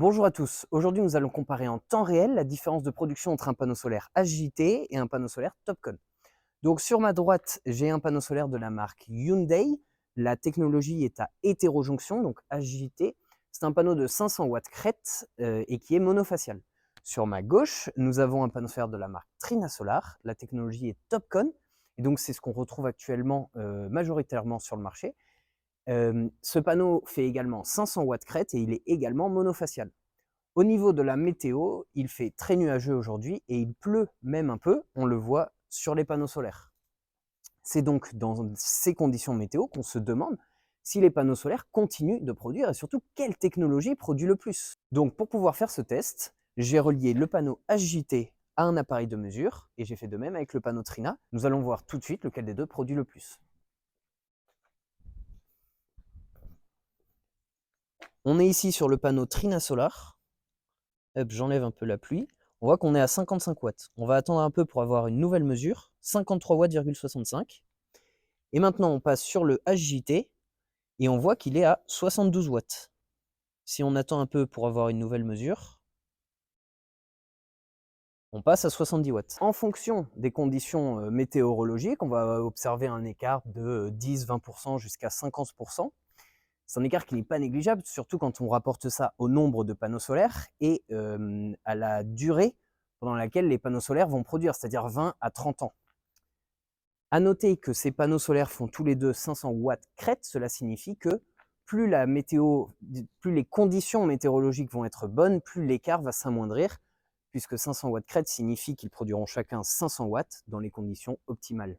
Bonjour à tous, aujourd'hui nous allons comparer en temps réel la différence de production entre un panneau solaire HJT et un panneau solaire Topcon. Donc sur ma droite, j'ai un panneau solaire de la marque Hyundai. La technologie est à hétérojonction, donc HJT. C'est un panneau de 500 watts crête et qui est monofacial. Sur ma gauche, nous avons un panneau solaire de la marque Trina Solar. La technologie est Topcon et donc c'est ce qu'on retrouve actuellement majoritairement sur le marché. Ce panneau fait également 500 watts crête et il est également monofacial. Au niveau de la météo, il fait très nuageux aujourd'hui et il pleut même un peu, on le voit sur les panneaux solaires. C'est donc dans ces conditions météo qu'on se demande si les panneaux solaires continuent de produire et surtout quelle technologie produit le plus. Donc pour pouvoir faire ce test, j'ai relié le panneau HJT à un appareil de mesure et j'ai fait de même avec le panneau Trina. Nous allons voir tout de suite lequel des deux produit le plus. On est ici sur le panneau Trina Solar. Hop, j'enlève un peu la pluie. On voit qu'on est à 55 watts. On va attendre un peu pour avoir une nouvelle mesure, 53 watts,65. Et maintenant, on passe sur le HJT et on voit qu'il est à 72 watts. Si on attend un peu pour avoir une nouvelle mesure, on passe à 70 watts. En fonction des conditions météorologiques, on va observer un écart de 10-20% jusqu'à 50%. C'est un écart qui n'est pas négligeable, surtout quand on rapporte ça au nombre de panneaux solaires et à la durée pendant laquelle les panneaux solaires vont produire, c'est-à-dire 20 à 30 ans. À noter que ces panneaux solaires font tous les deux 500 watts crête, cela signifie que plus la météo, plus les conditions météorologiques vont être bonnes, plus l'écart va s'amoindrir, puisque 500 watts crête signifie qu'ils produiront chacun 500 watts dans les conditions optimales.